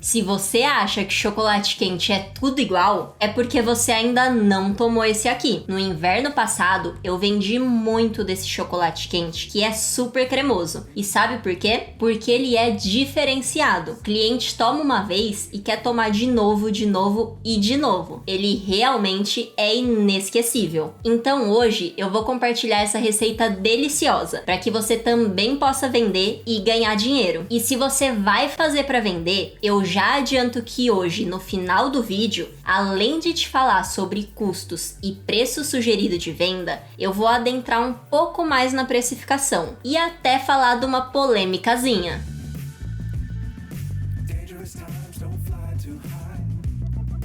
Se você acha que chocolate quente é tudo igual, é porque você ainda não tomou esse aqui. No inverno passado, eu vendi muito desse chocolate quente, que é super cremoso. E sabe por quê? Porque ele é diferenciado. O cliente toma uma vez e quer tomar de novo e de novo. Ele realmente é inesquecível. Então hoje eu vou compartilhar essa receita deliciosa para que você também possa vender e ganhar dinheiro. E se você vai fazer para vender, eu já adianto que hoje, no final do vídeo, além de te falar sobre custos e preço sugerido de venda, eu vou adentrar um pouco mais na precificação e até falar de uma polêmicazinha.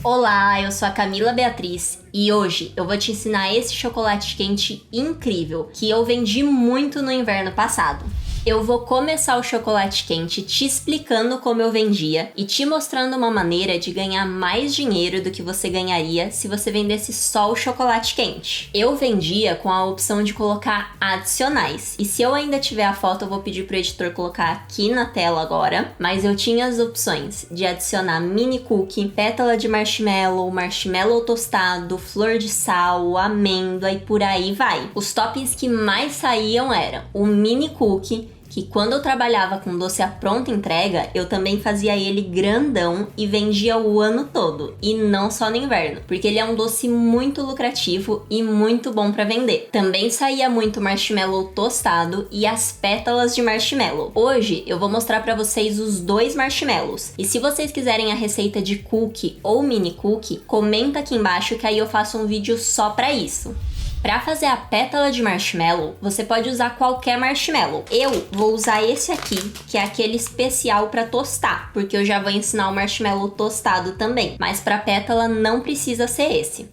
Olá, eu sou a Camila Beatriz e hoje eu vou te ensinar esse chocolate quente incrível que eu vendi muito no inverno passado. Eu vou começar o chocolate quente te explicando como eu vendia e te mostrando uma maneira de ganhar mais dinheiro do que você ganharia se você vendesse só o chocolate quente. Eu vendia com a opção de colocar adicionais. E se eu ainda tiver a foto, eu vou pedir pro editor colocar aqui na tela agora. Mas eu tinha as opções de adicionar mini cookie, pétala de marshmallow, marshmallow tostado, flor de sal, amêndoa e por aí vai. Os toppings que mais saíam eram o mini cookie, que quando eu trabalhava com doce à pronta entrega, eu também fazia ele grandão e vendia o ano todo, e não só no inverno, porque ele é um doce muito lucrativo e muito bom para vender. Também saía muito marshmallow tostado e as pétalas de marshmallow. Hoje eu vou mostrar para vocês os dois marshmallows, e se vocês quiserem a receita de cookie ou mini cookie, comenta aqui embaixo que aí eu faço um vídeo só para isso. Para fazer a pétala de marshmallow, você pode usar qualquer marshmallow. Eu vou usar esse aqui, que é aquele especial para tostar, porque eu já vou ensinar o marshmallow tostado também. Mas para pétala não precisa ser esse.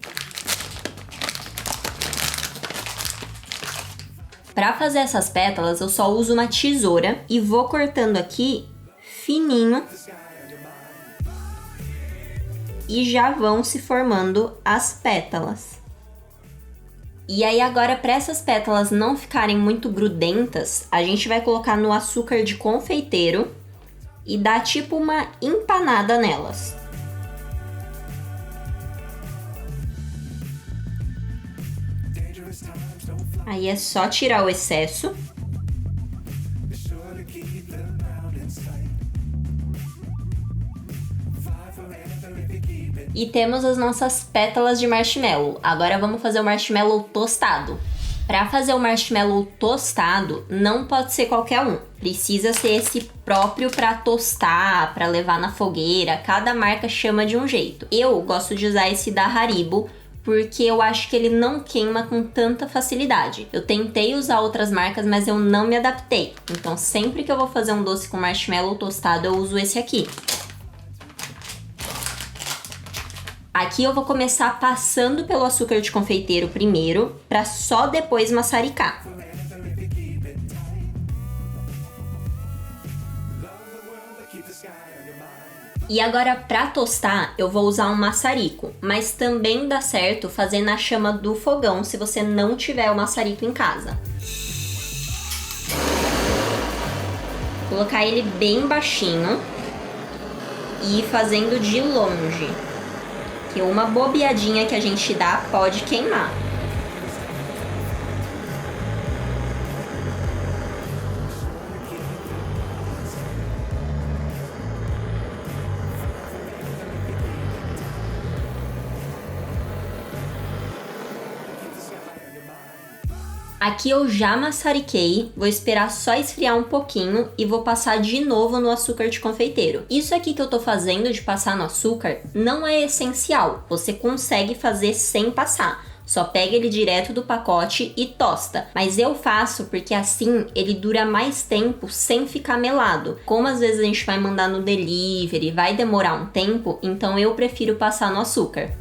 Para fazer essas pétalas, eu só uso uma tesoura e vou cortando aqui fininho. E já vão se formando as pétalas. E aí agora, para essas pétalas não ficarem muito grudentas, a gente vai colocar no açúcar de confeiteiro e dar tipo uma empanada nelas. Aí é só tirar o excesso. E temos as nossas pétalas de marshmallow. Agora vamos fazer o marshmallow tostado. Para fazer o marshmallow tostado, não pode ser qualquer um. Precisa ser esse próprio para tostar, para levar na fogueira. Cada marca chama de um jeito. Eu gosto de usar esse da Haribo, porque eu acho que ele não queima com tanta facilidade. Eu tentei usar outras marcas, mas eu não me adaptei. Então sempre que eu vou fazer um doce com marshmallow tostado, eu uso esse aqui. Aqui eu vou começar passando pelo açúcar de confeiteiro primeiro, para só depois maçaricar. E agora, para tostar, eu vou usar um maçarico, mas também dá certo fazer na chama do fogão se você não tiver o maçarico em casa. Colocar ele bem baixinho e ir fazendo de longe. Que uma bobeadinha que a gente dá pode queimar. Aqui eu já maçariquei, vou esperar só esfriar um pouquinho e vou passar de novo no açúcar de confeiteiro. Isso aqui que eu tô fazendo de passar no açúcar não é essencial, você consegue fazer sem passar. Só pega ele direto do pacote e tosta. Mas eu faço porque assim ele dura mais tempo sem ficar melado. Como às vezes a gente vai mandar no delivery, vai demorar um tempo, então eu prefiro passar no açúcar.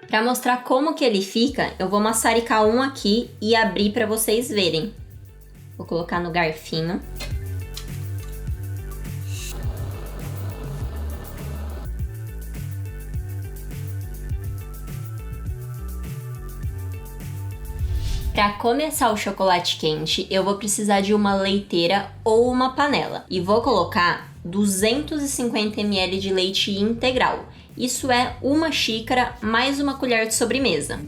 Para mostrar como que ele fica, eu vou maçaricar um aqui e abrir para vocês verem. Vou colocar no garfinho. Para começar o chocolate quente, eu vou precisar de uma leiteira ou uma panela. E vou colocar 250 ml de leite integral. Isso é uma xícara mais uma colher de sobremesa.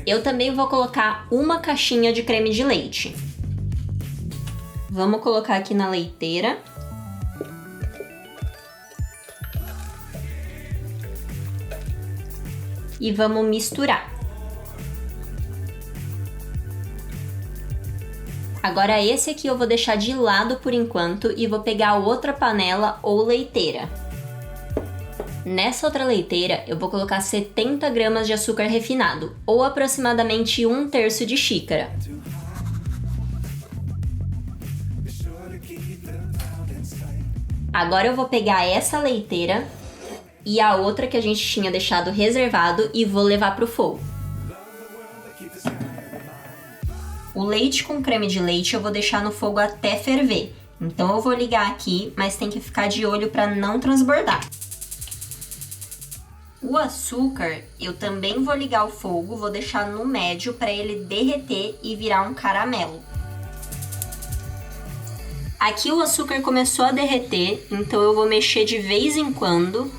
Eu também vou colocar uma caixinha de creme de leite. Vamos colocar aqui na leiteira. E vamos misturar. Agora esse aqui eu vou deixar de lado por enquanto e vou pegar outra panela ou leiteira. Nessa outra leiteira eu vou colocar 70 gramas de açúcar refinado, ou aproximadamente 1/3 de xícara. Agora eu vou pegar essa leiteira e a outra que a gente tinha deixado reservado e vou levar para o fogo. O leite com creme de leite eu vou deixar no fogo até ferver. Então eu vou ligar aqui, mas tem que ficar de olho para não transbordar. O açúcar eu também vou ligar o fogo, vou deixar no médio para ele derreter e virar um caramelo. Aqui o açúcar começou a derreter, então eu vou mexer de vez em quando.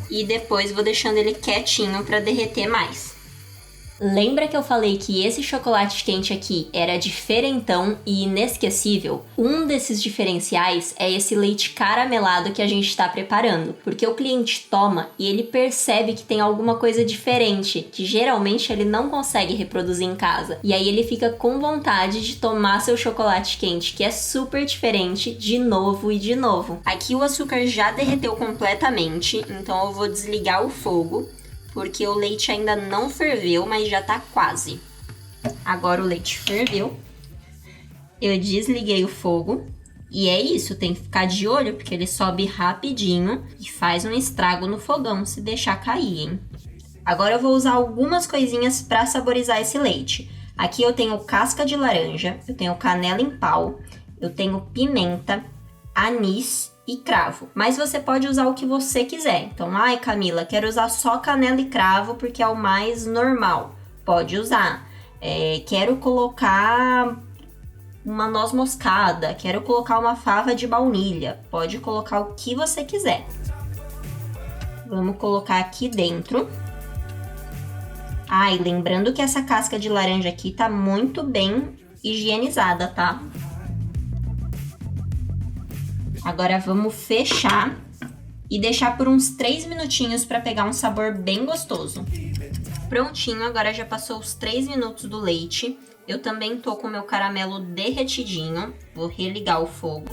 E depois vou deixando ele quietinho para derreter mais. Lembra que eu falei que esse chocolate quente aqui era diferentão e inesquecível? Um desses diferenciais é esse leite caramelado que a gente está preparando, porque o cliente toma e ele percebe que tem alguma coisa diferente, que geralmente ele não consegue reproduzir em casa. E aí ele fica com vontade de tomar seu chocolate quente, que é super diferente, de novo e de novo. Aqui o açúcar já derreteu completamente, então eu vou desligar o fogo, porque o leite ainda não ferveu, mas já tá quase. Agora o leite ferveu. Eu desliguei o fogo. E é isso, tem que ficar de olho, porque ele sobe rapidinho e faz um estrago no fogão se deixar cair, hein? Agora eu vou usar algumas coisinhas para saborizar esse leite. Aqui eu tenho casca de laranja, eu tenho canela em pau, eu tenho pimenta, anis e cravo, mas você pode usar o que você quiser. Então, ai Camila, quero usar só canela e cravo porque é o mais normal. Pode usar. Quero colocar uma noz moscada, quero colocar uma fava de baunilha. Pode colocar o que você quiser. Vamos colocar aqui dentro. Ai, lembrando que essa casca de laranja aqui tá muito bem higienizada, tá? Agora vamos fechar e deixar por uns 3 minutinhos para pegar um sabor bem gostoso. Prontinho, agora já passou os 3 minutos do leite. Eu também tô com o meu caramelo derretidinho. Vou religar o fogo.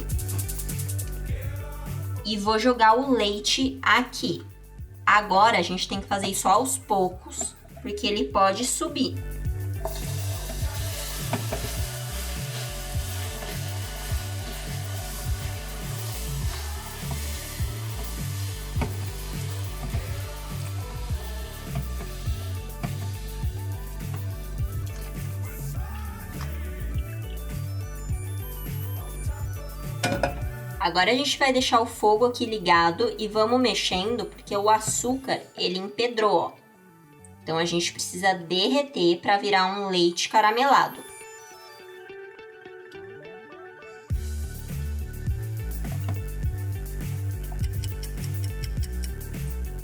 E vou jogar o leite aqui. Agora a gente tem que fazer isso aos poucos, porque ele pode subir. Agora a gente vai deixar o fogo aqui ligado e vamos mexendo, porque o açúcar, ele empedrou, ó. Então a gente precisa derreter para virar um leite caramelado.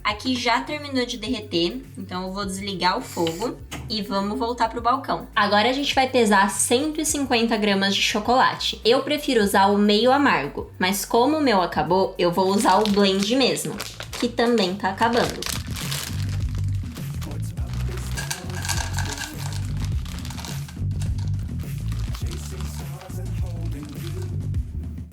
Aqui já terminou de derreter, então eu vou desligar o fogo e vamos voltar pro balcão. Agora a gente vai pesar 150 gramas de chocolate. Eu prefiro usar o meio amargo, mas como o meu acabou, eu vou usar o blend mesmo, que também tá acabando.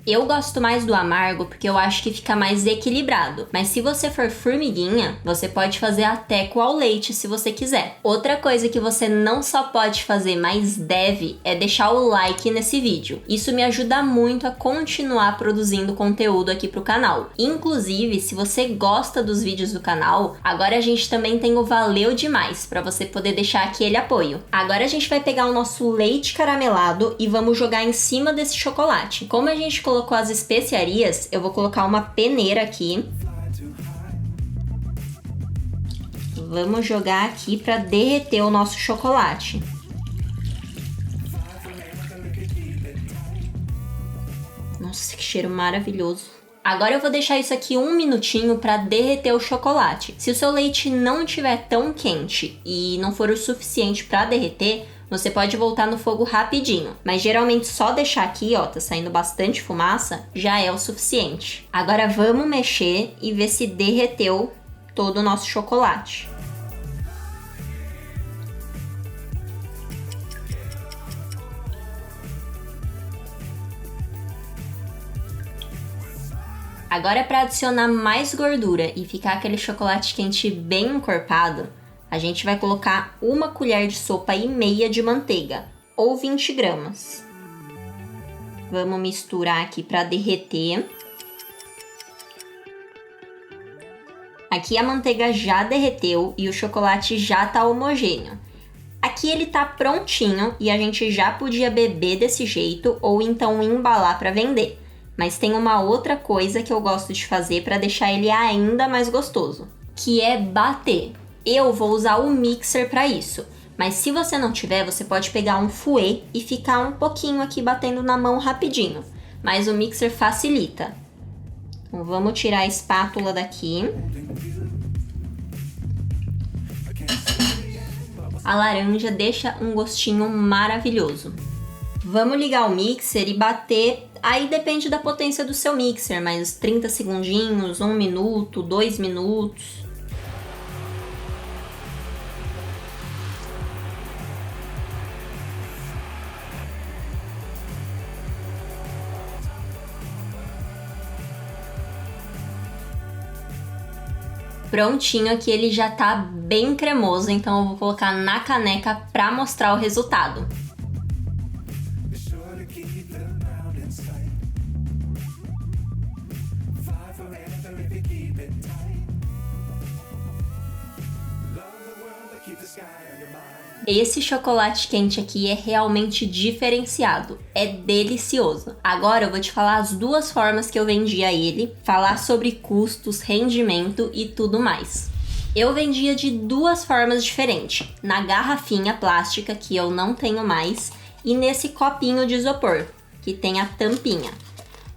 Eu gosto mais do amargo porque eu acho que fica mais equilibrado. Mas se você for formiguinha, você pode fazer até com ao leite se você quiser. Outra coisa que você não só pode fazer, mas deve, é deixar o like nesse vídeo. Isso me ajuda muito a continuar produzindo conteúdo aqui pro canal. Inclusive, se você gosta dos vídeos do canal, agora a gente também tem o Valeu Demais, para você poder deixar aquele apoio. Agora a gente vai pegar o nosso leite caramelado e vamos jogar em cima desse chocolate. Como a gente colocou as especiarias, eu vou colocar uma peneira aqui. Vamos jogar aqui para derreter o nosso chocolate. Nossa, que cheiro maravilhoso. Agora eu vou deixar isso aqui 1 minutinho para derreter o chocolate. Se o seu leite não estiver tão quente e não for o suficiente para derreter, você pode voltar no fogo rapidinho. Mas geralmente só deixar aqui, ó, tá saindo bastante fumaça, já é o suficiente. Agora vamos mexer e ver se derreteu todo o nosso chocolate. Agora, para adicionar mais gordura e ficar aquele chocolate quente bem encorpado, a gente vai colocar 1 colher de sopa e meia de manteiga, ou 20 gramas. Vamos misturar aqui para derreter. Aqui a manteiga já derreteu e o chocolate já tá homogêneo. Aqui ele tá prontinho e a gente já podia beber desse jeito ou então embalar para vender. Mas tem uma outra coisa que eu gosto de fazer para deixar ele ainda mais gostoso, que é bater. Eu vou usar o mixer para isso, mas se você não tiver, você pode pegar um fouet e ficar um pouquinho aqui batendo na mão rapidinho, mas o mixer facilita. Então vamos tirar a espátula daqui. A laranja deixa um gostinho maravilhoso. Vamos ligar o mixer e bater. Aí depende da potência do seu mixer, mas 30 segundinhos, 1 minuto, 2 minutos. Prontinho aqui, ele já tá bem cremoso, então eu vou colocar na caneca para mostrar o resultado. Esse chocolate quente aqui é realmente diferenciado, é delicioso. Agora eu vou te falar as 2 formas que eu vendia ele, falar sobre custos, rendimento e tudo mais. Eu vendia de 2 formas diferentes, na garrafinha plástica, que eu não tenho mais, e nesse copinho de isopor, que tem a tampinha.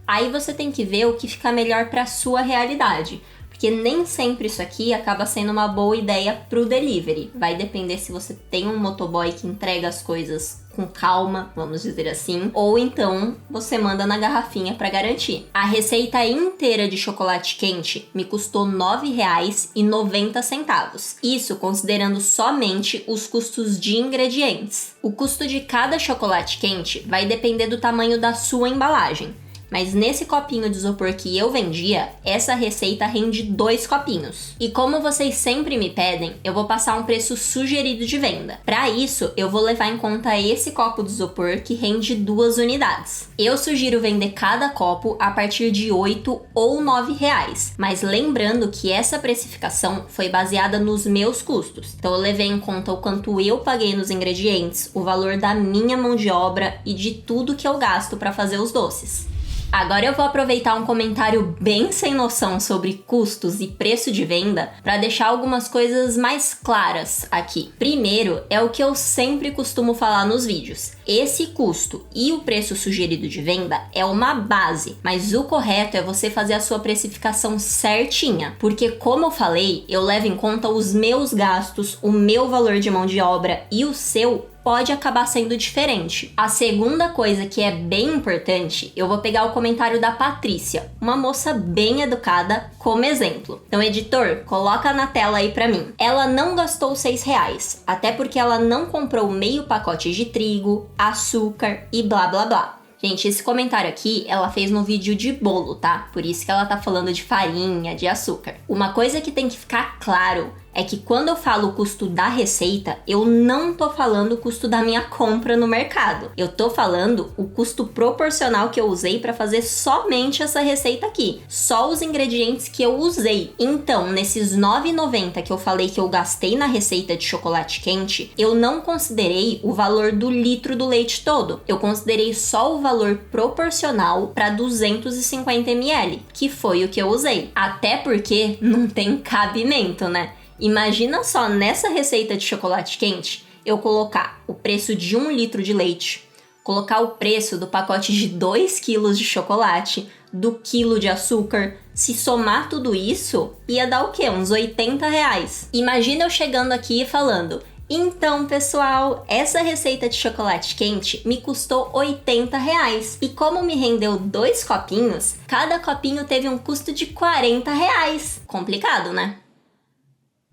Aí você tem que ver o que fica melhor para sua realidade. Porque nem sempre isso aqui acaba sendo uma boa ideia pro delivery. Vai depender se você tem um motoboy que entrega as coisas com calma, vamos dizer assim, ou então você manda na garrafinha para garantir. A receita inteira de chocolate quente me custou R$ 9,90. Isso considerando somente os custos de ingredientes. O custo de cada chocolate quente vai depender do tamanho da sua embalagem. Mas nesse copinho de isopor que eu vendia, essa receita rende 2 copinhos. E como vocês sempre me pedem, eu vou passar um preço sugerido de venda. Para isso, eu vou levar em conta esse copo de isopor que rende 2 unidades. Eu sugiro vender cada copo a partir de R$ 8 ou R$ 9 reais. Mas lembrando que essa precificação foi baseada nos meus custos. Então eu levei em conta o quanto eu paguei nos ingredientes, o valor da minha mão de obra e de tudo que eu gasto para fazer os doces. Agora eu vou aproveitar um comentário bem sem noção sobre custos e preço de venda para deixar algumas coisas mais claras aqui. Primeiro, é o que eu sempre costumo falar nos vídeos. Esse custo e o preço sugerido de venda é uma base, mas o correto é você fazer a sua precificação certinha, porque como eu falei, eu levo em conta os meus gastos, o meu valor de mão de obra e o seu pode acabar sendo diferente. A segunda coisa que é bem importante, eu vou pegar o comentário da Patrícia, uma moça bem educada, como exemplo. Então, editor, coloca na tela aí pra mim. Ela não gastou R$ 6, até porque ela não comprou meio pacote de trigo, açúcar e blá blá blá. Gente, esse comentário aqui, ela fez no vídeo de bolo, tá? Por isso que ela tá falando de farinha, de açúcar. Uma coisa que tem que ficar claro é que quando eu falo o custo da receita, eu não tô falando o custo da minha compra no mercado. Eu tô falando o custo proporcional que eu usei para fazer somente essa receita aqui. Só os ingredientes que eu usei. Então, nesses R$ 9,90 que eu falei que eu gastei na receita de chocolate quente, eu não considerei o valor do litro do leite todo. Eu considerei só o valor proporcional para 250 ml, que foi o que eu usei. Até porque não tem cabimento, né? Imagina só, nessa receita de chocolate quente, eu colocar o preço de 1 litro de leite, colocar o preço do pacote de 2 quilos de chocolate, do quilo de açúcar. Se somar tudo isso, ia dar o quê? Uns R$80. Imagina eu chegando aqui e falando: então, pessoal, essa receita de chocolate quente me custou R$80. E como me rendeu 2 copinhos, cada copinho teve um custo de R$40. Complicado, né?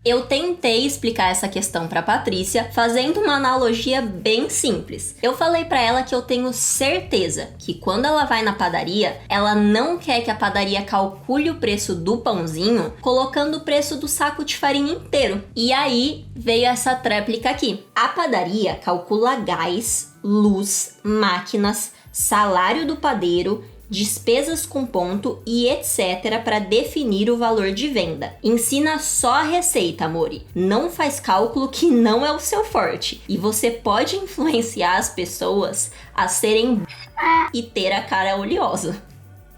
Eu tentei explicar essa questão para Patrícia fazendo uma analogia bem simples. Eu falei para ela que eu tenho certeza que quando ela vai na padaria, ela não quer que a padaria calcule o preço do pãozinho colocando o preço do saco de farinha inteiro. E aí veio essa tréplica aqui. A padaria calcula gás, luz, máquinas, salário do padeiro, despesas com ponto e etc. para definir o valor de venda. Ensina só a receita, amore. Não faz cálculo que não é o seu forte. E você pode influenciar as pessoas a serem e ter a cara oleosa.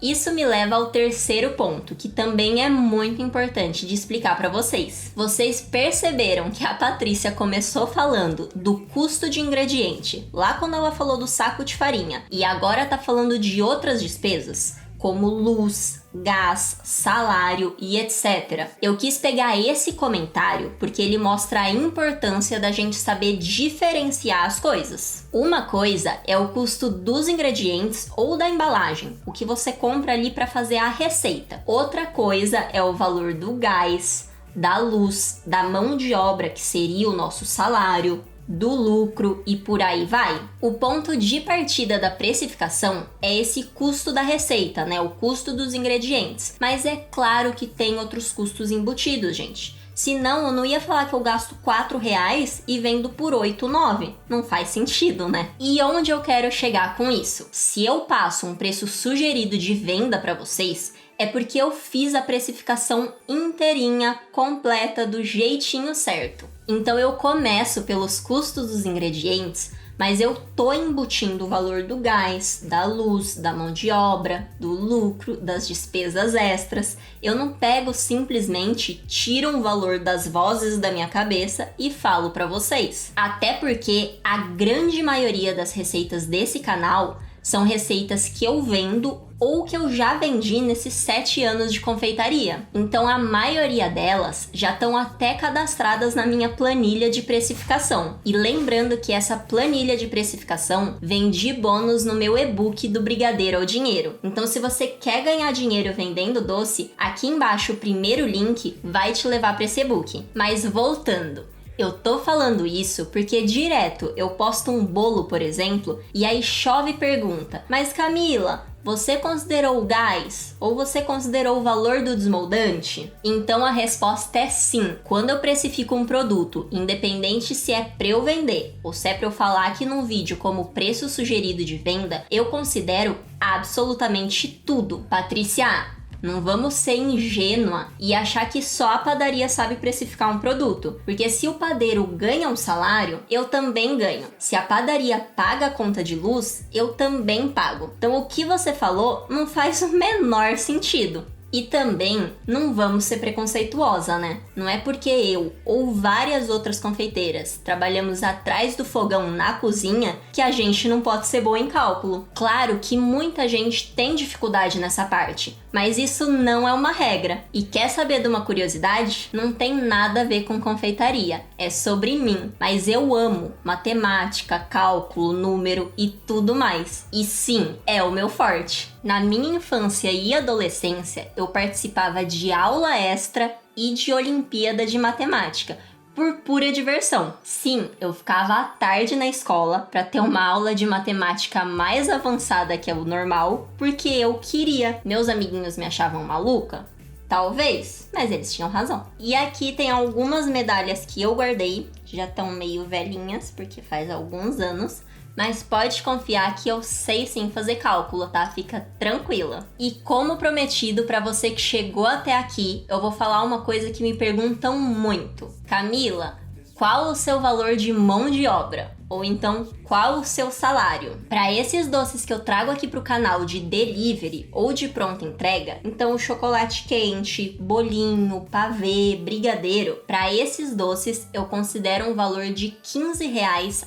Isso me leva ao terceiro ponto, que também é muito importante de explicar para vocês. Vocês perceberam que a Patrícia começou falando do custo de ingrediente, lá quando ela falou do saco de farinha, e agora tá falando de outras despesas, como luz, gás, salário e etc. Eu quis pegar esse comentário porque ele mostra a importância da gente saber diferenciar as coisas. Uma coisa é o custo dos ingredientes ou da embalagem, o que você compra ali para fazer a receita. Outra coisa é o valor do gás, da luz, da mão de obra, que seria o nosso salário, do lucro e por aí vai. O ponto de partida da precificação é esse custo da receita, né? O custo dos ingredientes. Mas é claro que tem outros custos embutidos, gente. Senão eu não ia falar que eu gasto R$4 e vendo por 8, 9. Não faz sentido, né? E onde eu quero chegar com isso? Se eu passo um preço sugerido de venda para vocês, é porque eu fiz a precificação inteirinha, completa, do jeitinho certo. Então eu começo pelos custos dos ingredientes, mas eu tô embutindo o valor do gás, da luz, da mão de obra, do lucro, das despesas extras. Eu não pego simplesmente, tiro um valor das vozes da minha cabeça e falo para vocês. Até porque a grande maioria das receitas desse canal são receitas que eu vendo ou que eu já vendi nesses 7 anos de confeitaria. Então a maioria delas já estão até cadastradas na minha planilha de precificação. E lembrando que essa planilha de precificação vem de bônus no meu e-book do Brigadeiro ao Dinheiro. Então se você quer ganhar dinheiro vendendo doce, aqui embaixo o primeiro link vai te levar para esse e-book. Mas voltando, eu tô falando isso porque direto eu posto um bolo, por exemplo, e aí chove e pergunta: mas Camila, você considerou o gás? Ou você considerou o valor do desmoldante? Então a resposta é sim. Quando eu precifico um produto, independente se é para eu vender ou se é para eu falar aqui num vídeo como preço sugerido de venda, eu considero absolutamente tudo. Patrícia, não vamos ser ingênua e achar que só a padaria sabe precificar um produto. Porque se o padeiro ganha um salário, eu também ganho. Se a padaria paga a conta de luz, eu também pago. Então o que você falou não faz o menor sentido. E também não vamos ser preconceituosa, né? Não é porque eu ou várias outras confeiteiras trabalhamos atrás do fogão na cozinha que a gente não pode ser boa em cálculo. Claro que muita gente tem dificuldade nessa parte, mas isso não é uma regra. E quer saber de uma curiosidade? Não tem nada a ver com confeitaria, é sobre mim. Mas eu amo matemática, cálculo, número e tudo mais. E sim, é o meu forte. Na minha infância e adolescência, eu participava de aula extra e de Olimpíada de Matemática, por pura diversão. Sim, eu ficava à tarde na escola para ter uma aula de matemática mais avançada que o normal, porque eu queria. Meus amiguinhos me achavam maluca? Talvez, mas eles tinham razão. E aqui tem algumas medalhas que eu guardei, que já estão meio velhinhas, porque faz alguns anos. Mas pode confiar que eu sei sim fazer cálculo, tá? Fica tranquila. E como prometido, para você que chegou até aqui, eu vou falar uma coisa que me perguntam muito. Camila, qual o seu valor de mão de obra? Ou então, qual o seu salário? Para esses doces que eu trago aqui pro canal de delivery ou de pronta entrega, então o chocolate quente, bolinho, pavê, brigadeiro, para esses doces eu considero um valor de R$ 15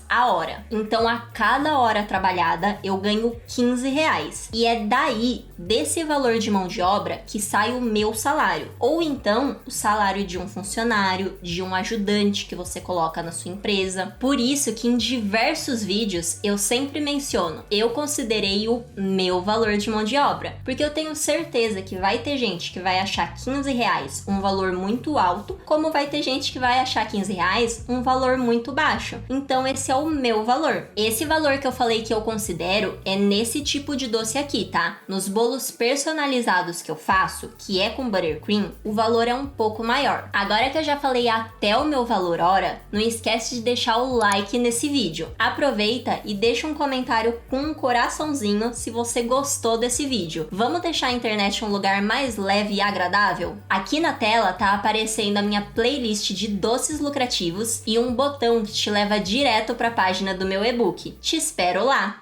a hora. Então a cada hora trabalhada eu ganho R$ 15. E é daí, desse valor de mão de obra, que sai o meu salário. Ou então o salário de um funcionário, de um ajudante que você coloca na sua empresa. Por isso que em diversos vídeos eu sempre menciono, eu considerei o meu valor de mão de obra, porque eu tenho certeza que vai ter gente que vai achar R$ 15 um valor muito alto, como vai ter gente que vai achar R$ 15 um valor muito baixo. Então esse é o meu valor. Esse valor que eu falei que eu considero é nesse tipo de doce aqui, tá? Nos bolos personalizados que eu faço, que é com buttercream, o valor é um pouco maior. Agora que eu já falei até o meu valor hora, não esquece de deixar o like nesse vídeo. Aproveita e deixa um comentário com um coraçãozinho se você gostou desse vídeo. Vamos deixar a internet um lugar mais leve e agradável? Aqui na tela tá aparecendo a minha playlist de doces lucrativos e um botão que te leva direto para a página do meu e-book. Te espero lá!